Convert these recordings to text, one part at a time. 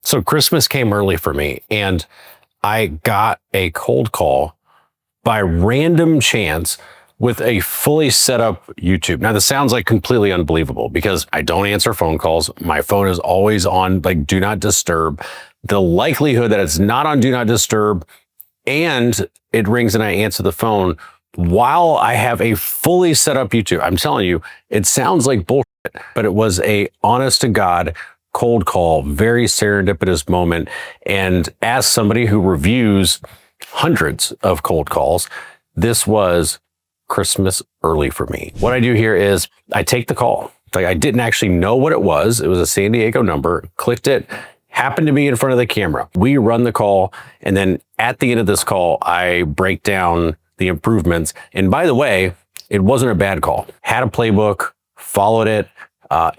So Christmas came early for me, and I got a cold call by random chance with a fully set up YouTube. Now, this sounds like completely unbelievable because I don't answer phone calls. My phone is always on like do not disturb. The likelihood that it's not on do not disturb and it rings and I answer the phone while I have a fully set up YouTube. I'm telling you, it sounds like bullshit, but it was a honest to God cold call, very serendipitous moment. And as somebody who reviews hundreds of cold calls, this was Christmas early for me. What I do here is I take the call. Like I didn't actually know what it was. It was a San Diego number, clicked it, happened to be in front of the camera. We run the call. And then at the end of this call, I break down the improvements. And by the way, it wasn't a bad call. Had a playbook, followed it,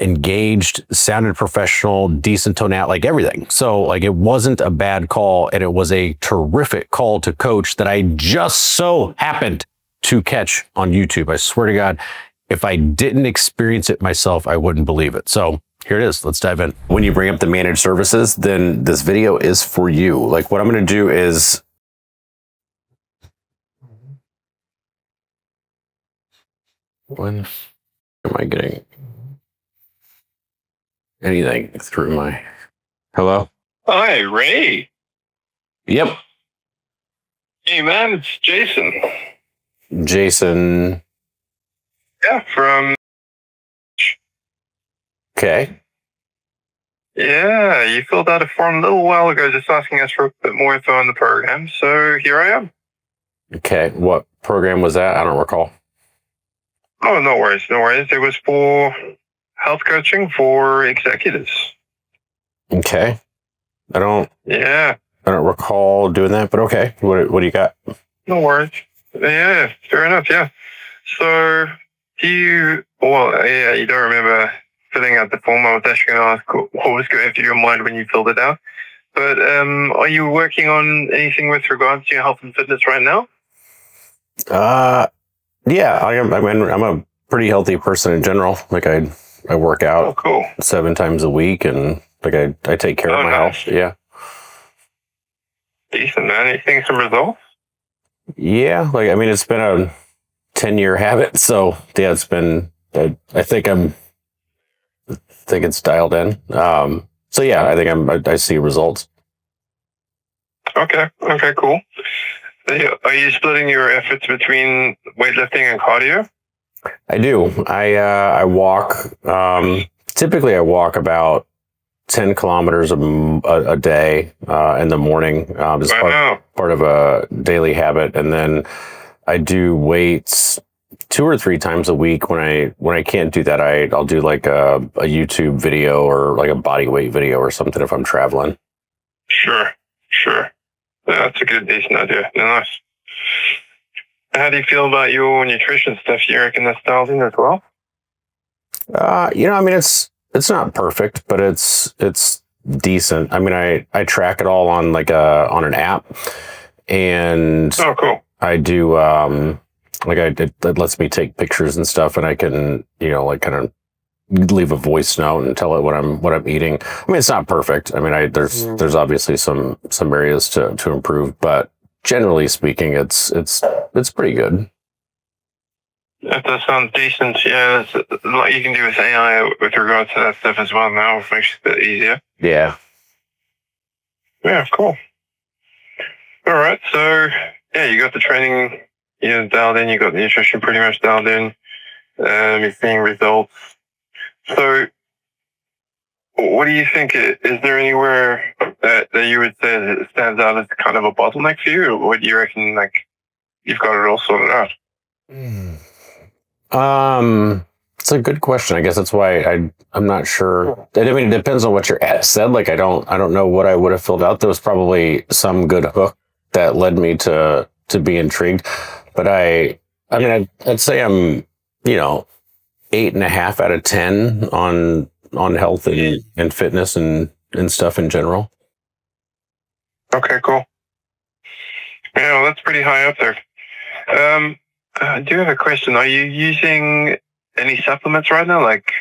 engaged, sounded professional, decent tonality, like everything. So like it wasn't a bad call and it was a terrific call to coach that I just so happened to catch on YouTube. I swear to God, if I didn't experience it myself, I wouldn't believe it. So here it is. Let's dive in. When you bring up the managed services, then this video is for you. Like what I'm going to do is when am I getting anything through my hello? Hi, Ray. Yep. Hey, man, it's Jason. Jason. Yeah, from... Okay. Yeah, you filled out a form a little while ago just asking us for a bit more info on the program, so here I am. Okay, what program was that? I don't recall. Oh, no worries, no worries. It was for health coaching for executives. Okay. I don't recall doing that, but okay. What do you got? No worries. Yeah, fair enough, yeah. So, you don't remember filling out the form. I was actually going to ask what was going through your mind when you filled it out. But are you working on anything with regards to your health and fitness right now? Yeah, I am. I mean, I'm a pretty healthy person in general. Like I work out. Oh, cool. 7 times a week, and like I take care of my health. Yeah. Decent, man. You seeing some results? Yeah, like I mean, it's been a 10-year habit, so yeah, it's been. I think it's dialed in. So yeah, I think I see results. Okay, cool. Are you splitting your efforts between weightlifting and cardio? I do. I walk. Typically, I walk about 10 kilometers a day in the morning. As part of a daily habit, and then I do weights 2 or 3 times a week. When I can't do that, I'll do like a YouTube video or like a body weight video or something if I'm traveling. Sure. Yeah, that's a good, decent idea. Nice. How do you feel about your nutrition stuff? You reckon that's dialed in as well? I mean, it's not perfect, but it's decent. I mean, I track it all on like on an app, and oh, cool. I do it lets me take pictures and stuff, and I can like kind of leave a voice note and tell it what I'm eating. I mean, it's not perfect. I mean, there's obviously some areas to improve, but generally speaking, it's pretty good. That does sound decent. Yeah, there's a lot you can do with AI with regards to that stuff as well now, which makes it a bit easier. Yeah. Yeah, cool. All right, so yeah, you got the training dialed in, you got the nutrition pretty much dialed in, you're seeing results. So what do you think? Is there anywhere that you would say that it stands out as kind of a bottleneck for you, or what do you reckon, like, you've got it all sorted out? It's a good question. I guess that's why I'm not sure. I mean, it depends on what your ad said. Like, I don't know what I would have filled out. There was probably some good hook that led me to be intrigued. But I mean, I'd say I'm 8.5 out of 10 on health and fitness and stuff in general. Okay, cool. Yeah, well, that's pretty high up there. I do have a question. Are you using any supplements right now, like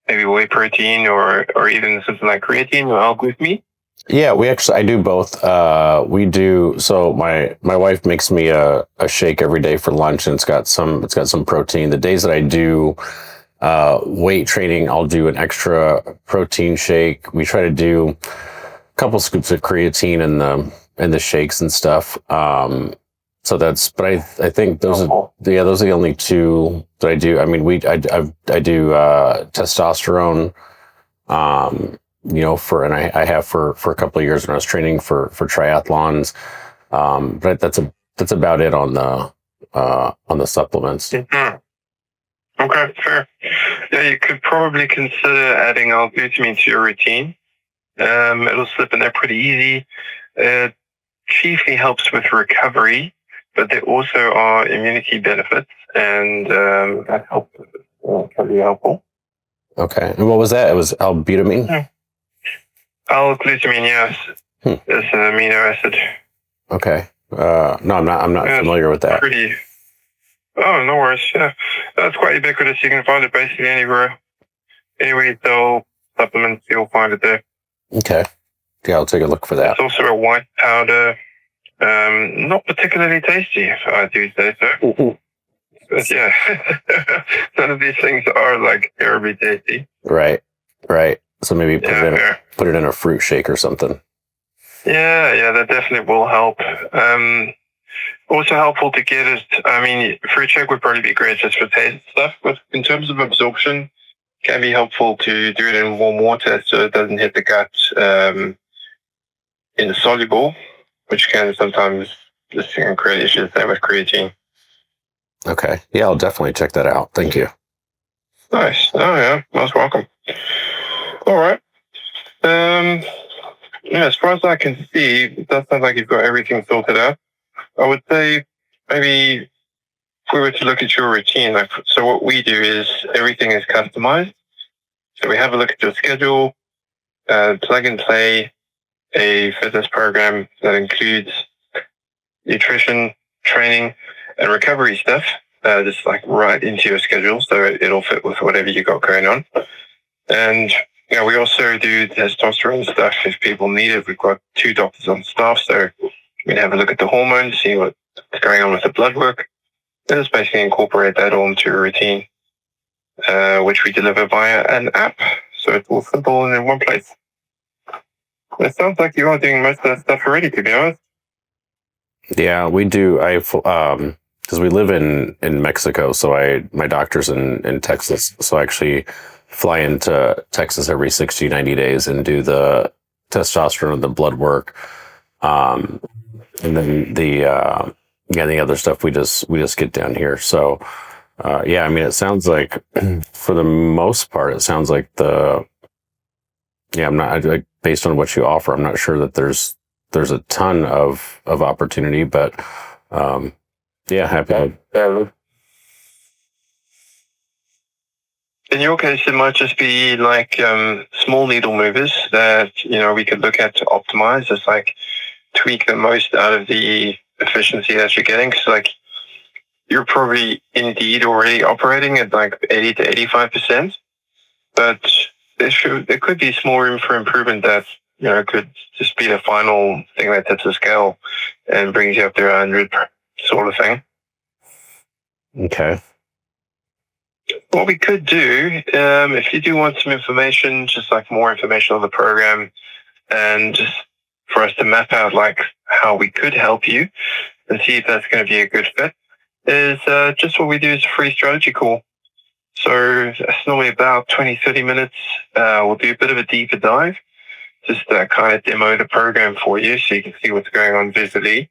maybe whey protein or even something like creatine or L-glutamine? Yeah, I do both. We do. So my wife makes me a shake every day for lunch, and it's got some protein. The days that I do weight training, I'll do an extra protein shake. We try to do a couple scoops of creatine in the shakes and stuff. So but I think those are the only two that I do. I mean, I do testosterone. And I have for a couple of years when I was training for triathlons. But that's about it on the supplements. Mhm. Okay, fair. Yeah, you could probably consider adding L-glutamine to your routine. It'll slip in there pretty easy. It chiefly helps with recovery, but there also are immunity benefits, and that helps. Can be helpful. Okay. And what was that? It was L-butamine? Yeah. L-glutamine, yes. It's an amino acid. Okay. No, I'm not familiar with that. Oh, no worries. Yeah. That's quite ubiquitous. You can find it basically anywhere. Anywhere you sell supplements, you'll find it there. Okay. Yeah, I'll take a look for that. It's also a white powder. Not particularly tasty, if I do say so. But yeah, none of these things are like terribly tasty. Right. So maybe put it in a fruit shake or something. Yeah, that definitely will help. Also helpful to get it. I mean, fruit shake would probably be great just for taste and stuff, but in terms of absorption, it can be helpful to do it in warm water so it doesn't hit the gut insoluble, which can sometimes just create issues. Same with creatine. Okay. Yeah, I'll definitely check that out. Thank you. Nice. Oh yeah, most welcome. All right. Yeah, as far as I can see, it does sound like you've got everything sorted out. I would say maybe if we were to look at your routine, so what we do is everything is customized. So we have a look at your schedule, plug and play a fitness program that includes nutrition, training, and recovery stuff, just like right into your schedule, so it'll fit with whatever you got going on. And we also do testosterone stuff if people need it. We've got 2 doctors on staff, so we can have a look at the hormones, see what's going on with the blood work, and just basically incorporate that all into a routine, which we deliver via an app. So it's all simple and in one place. It sounds like you are doing most of that stuff already, to be honest. Yeah, we do. Because we live in Mexico, so my doctor's in Texas, so I actually fly into Texas every 60, 90 days and do the testosterone and the blood work. And then the other stuff we just get down here. So yeah, I mean, it sounds like for the most part, it sounds like I'm not based on what you offer. I'm not sure that there's a ton of opportunity, but yeah, happy. In your case, it might just be like small needle movers that we could look at to optimize, just like tweak the most out of the efficiency that you're getting. Because like you're probably indeed already operating at like 80 to 85%, but there could be small room for improvement that could just be the final thing that tips the scale and brings you up to 100 sort of thing. Okay. What we could do, if you do want some information, just like more information on the program, and just for us to map out like how we could help you and see if that's going to be a good fit, is just what we do is a free strategy call. So it's normally about 20, 30 minutes. We'll do a bit of a deeper dive, just kind of demo the program for you so you can see what's going on visually.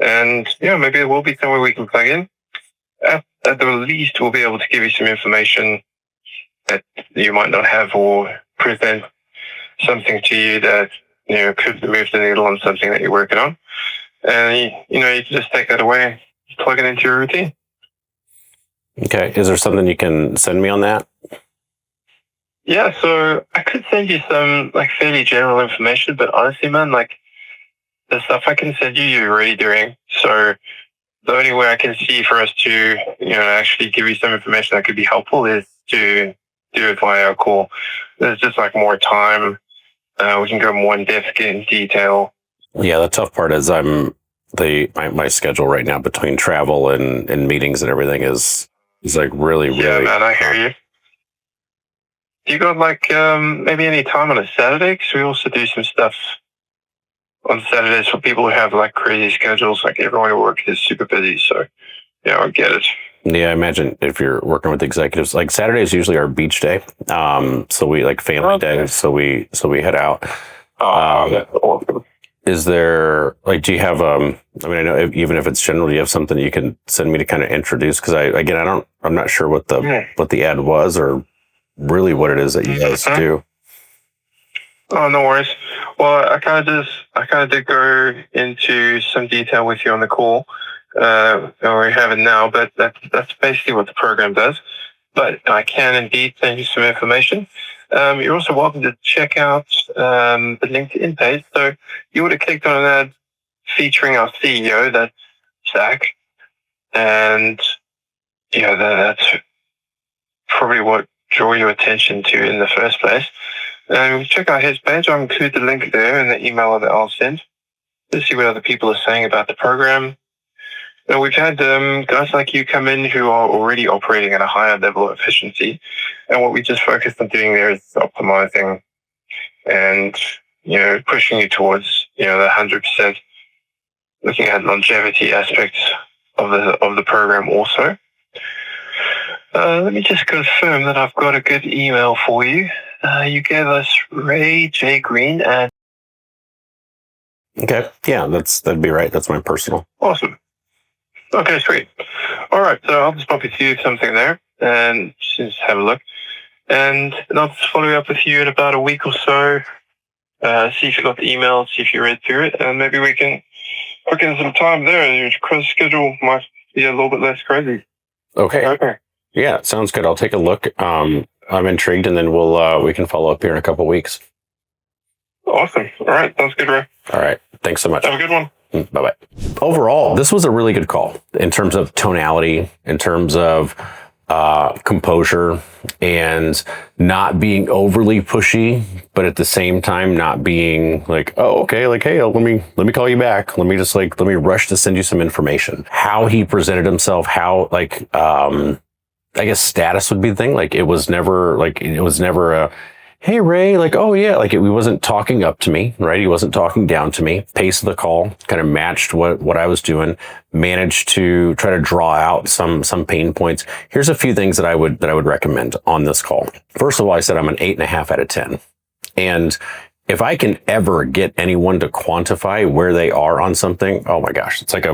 And maybe there will be somewhere we can plug in. At the least, we'll be able to give you some information that you might not have, or present something to you that could move the needle on something that you're working on. And you can just take that away and plug it into your routine. Okay. Is there something you can send me on that? Yeah, so I could send you some like fairly general information, but honestly, man, like the stuff I can send you, you're already doing. So the only way I can see for us to, actually give you some information that could be helpful is to do it via a call. There's just like more time we can go more in depth, get in detail. Yeah, the tough part is my schedule right now between travel and meetings and everything is like really, Yeah, really. man, I hear you. Do you got like maybe any time on a Saturday? Because we also do some stuff on Saturdays for people who have like crazy schedules. Like everyone at work is super busy, so yeah, I get it. Yeah, I imagine if you're working with executives, like Saturday is usually our beach day. So we like family day. So we head out. That's awesome. Is there like, do you have I mean, I know even if it's general, do you have something you can send me to kind of introduce? Because I'm not sure what the ad was or really what it is that you guys do. Oh, no worries. Well, I kind of did go into some detail with you on the call. We have it now, but that's basically what the program does. But I can indeed send you some information. You're also welcome to check out the LinkedIn page. So you would have clicked on an ad featuring our CEO, that's Zach, and yeah, that's probably what drew your attention to in the first place. Check out his page. I'll include the link there in the email that I'll send to see what other people are saying about the program. We've had guys like you come in who are already operating at a higher level of efficiency. And what we just focused on doing there is optimizing and, pushing you towards, the 100%, looking at longevity aspects of the program also. Let me just confirm that I've got a good email for you. You gave us Ray J. Green at... Okay. Yeah, that'd be right. That's my personal. Awesome. Okay, sweet. All right, so I'll just pop you through something there and just have a look. And I'll just follow up with you in about a week or so. See if you got the email, see if you read through it, and maybe we can book in some time there. Your schedule might be a little bit less crazy. Okay. Yeah, sounds good. I'll take a look. I'm intrigued, and then we can follow up here in a couple of weeks. Awesome. All right, sounds good, Ray. All right. Thanks so much. Have a good one. Bye-bye. Overall, this was a really good call in terms of tonality, in terms of composure, and not being overly pushy, but at the same time not being like, oh, okay, like, hey, let me call you back. Let me rush to send you some information. How he presented himself, how I guess status would be the thing. Like it was never a, hey, Ray, like, oh yeah, like he wasn't talking up to me, right? He wasn't talking down to me. Pace of the call kind of matched what I was doing, managed to try to draw out some pain points. Here's a few things that I would recommend on this call. First of all, I said I'm an 8.5 out of 10. And if I can ever get anyone to quantify where they are on something, oh my gosh, it's like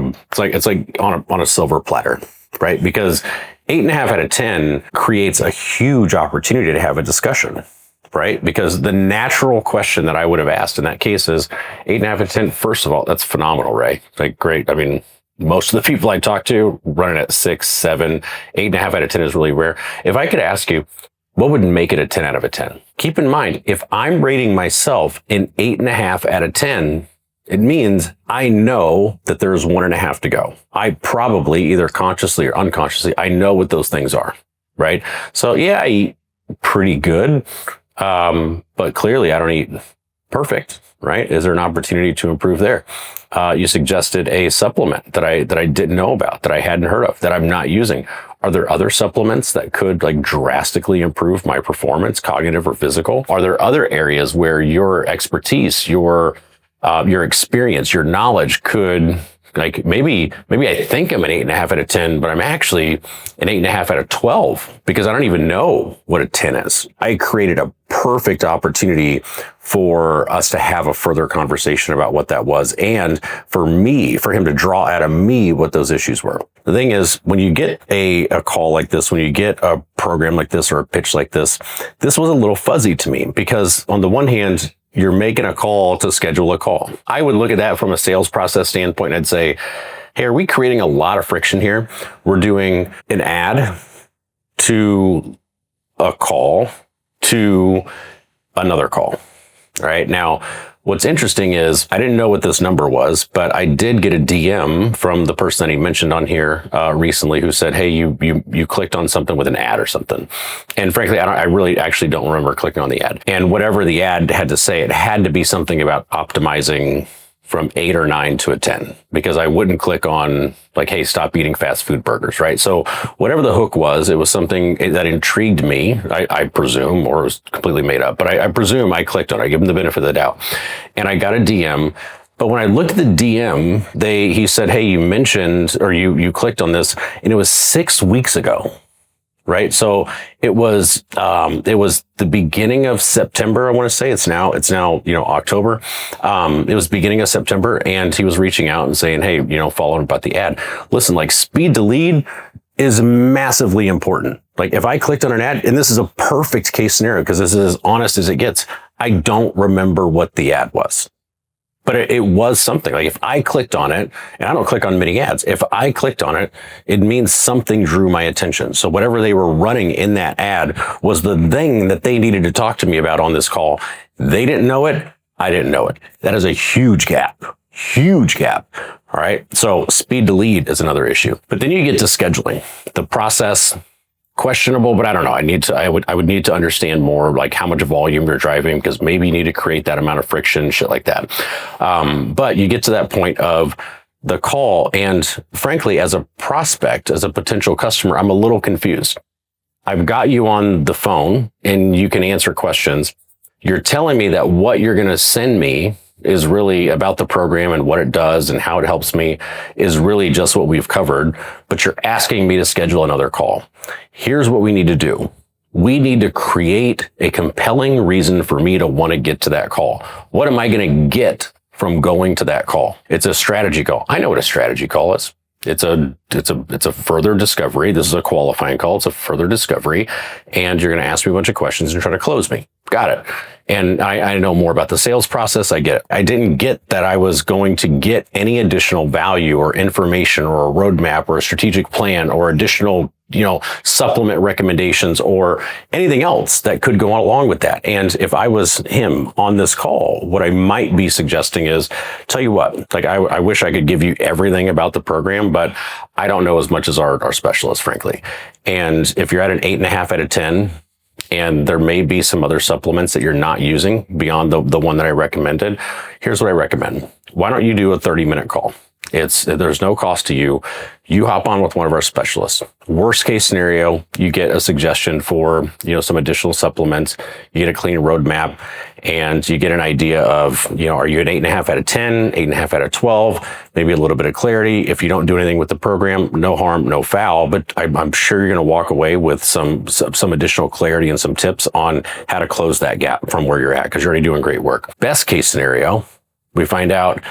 on a silver platter, right? Because 8.5 out of 10 creates a huge opportunity to have a discussion. Right? Because the natural question that I would have asked in that case is 8.5 out of 10. First of all, that's phenomenal, Ray. Like, great. I mean, most of the people I talk to running at 6, 7, 8.5 out of 10 is really rare. If I could ask you, what would make it a 10 out of a 10? Keep in mind, if I'm rating myself an 8.5 out of 10, it means I know that there's 1.5 to go. I probably, either consciously or unconsciously, I know what those things are, right? So yeah, I eat pretty good. But clearly I don't eat perfect, right? Is there an opportunity to improve there? You suggested a supplement that I didn't know about, that I hadn't heard of, that I'm not using. Are there other supplements that could like drastically improve my performance, cognitive or physical? Are there other areas where your expertise, your experience, your knowledge could, like maybe I think I'm an 8.5 out of 10, but I'm actually an 8.5 out of 12 because I don't even know what a 10 is. I created a perfect opportunity for us to have a further conversation about what that was, and for him to draw out of me what those issues were. The thing is, when you get a call like this, when you get a program like this or a pitch like this was a little fuzzy to me because on the one hand, you're making a call to schedule a call. I would look at that from a sales process standpoint and I'd say, hey, are we creating a lot of friction here? We're doing an ad to a call to another call. All right. Now, What's interesting is I didn't know what this number was, but I did get a DM from the person that he mentioned on here recently who said, hey, you clicked on something with an ad or something. And frankly, I really actually don't remember clicking on the ad. And whatever the ad had to say, it had to be something about optimizing from 8 or 9 to a 10, because I wouldn't click on like, hey, stop eating fast food burgers, right? So whatever the hook was, it was something that intrigued me, I presume, or it was completely made up, but I presume I clicked on it. I give him the benefit of the doubt. And I got a DM. But when I looked at the DM, he said, hey, you mentioned, or you clicked on this, and it was 6 weeks ago. Right. So it was the beginning of September. I want to say it's now, October. It was beginning of September, and he was reaching out and saying, hey, following about the ad. Listen, like, speed to lead is massively important. Like, if I clicked on an ad, and this is a perfect case scenario because this is as honest as it gets, I don't remember what the ad was. But it was something. Like, if I clicked on it, and I don't click on many ads, if I clicked on it, it means something drew my attention. So whatever they were running in that ad was the thing that they needed to talk to me about on this call. They didn't know it. I didn't know it. That is a huge gap. Huge gap. All right. So speed to lead is another issue. But then you get to scheduling. The process, questionable, but I don't know. I would need to understand more, like how much volume you're driving, because maybe you need to create that amount of friction, shit like that. But you get to that point of the call, and frankly, as a prospect, as a potential customer, I'm a little confused. I've got you on the phone and you can answer questions. You're telling me that what you're going to send me is really about the program and what it does and how it helps me is really just what we've covered, but you're asking me to schedule another call. Here's what we need to do. We need to create a compelling reason for me to want to get to that call. What am I going to get from going to that call? It's a strategy call. I know what a strategy call is. It's a further discovery. This is a qualifying call. It's a further discovery. And you're going to ask me a bunch of questions and try to close me. Got it. And I know more about the sales process. I get it. I didn't get that I was going to get any additional value or information or a roadmap or a strategic plan or additional, supplement recommendations or anything else that could go along with that. And if I was him on this call, what I might be suggesting is, tell you what, like I wish I could give you everything about the program, but I don't know as much as our specialist, frankly. And if you're at an 8.5 out of 10, and there may be some other supplements that you're not using beyond the one that I recommended, here's what I recommend. Why don't you do a 30-minute call? There's no cost to you. You hop on with one of our specialists. Worst case scenario, you get a suggestion for, some additional supplements. You get a clean roadmap, and you get an idea of, are you an 8.5 out of 10, 8.5 out of 12, maybe a little bit of clarity. If you don't do anything with the program, no harm, no foul, but I'm sure you're going to walk away with some additional clarity and some tips on how to close that gap from where you're at, because you're already doing great work. Best case scenario, we find out,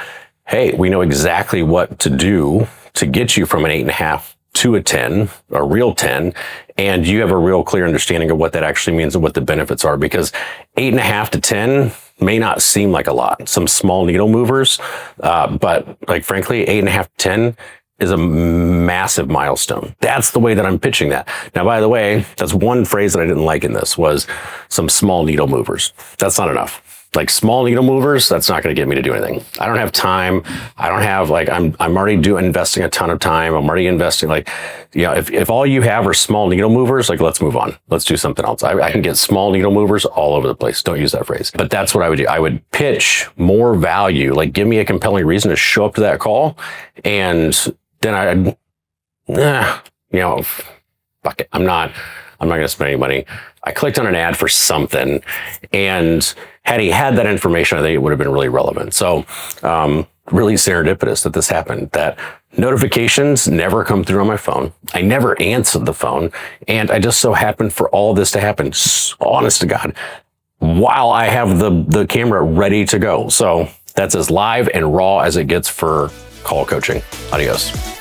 hey, we know exactly what to do to get you from an 8.5 to a 10, a real 10, and you have a real clear understanding of what that actually means and what the benefits are, because 8.5 to 10 may not seem like a lot. Some small needle movers, but like frankly, 8.5 to 10 is a massive milestone. That's the way that I'm pitching that. Now, by the way, that's one phrase that I didn't like in this was some small needle movers. That's not enough. Like small needle movers, that's not going to get me to do anything. I don't have time. I don't have I'm already investing a ton of time. I'm already investing if all you have are small needle movers, let's move on. Let's do something else. I can get small needle movers all over the place. Don't use that phrase. But that's what I would do. I would pitch more value. Like, give me a compelling reason to show up to that call. And then fuck it. I'm not going to spend any money. I clicked on an ad for something, and had he had that information, I think it would have been really relevant. So, really serendipitous that this happened, that notifications never come through on my phone. I never answered the phone. And I just so happened for all this to happen, honest to God, while I have the camera ready to go. So that's as live and raw as it gets for call coaching. Adios.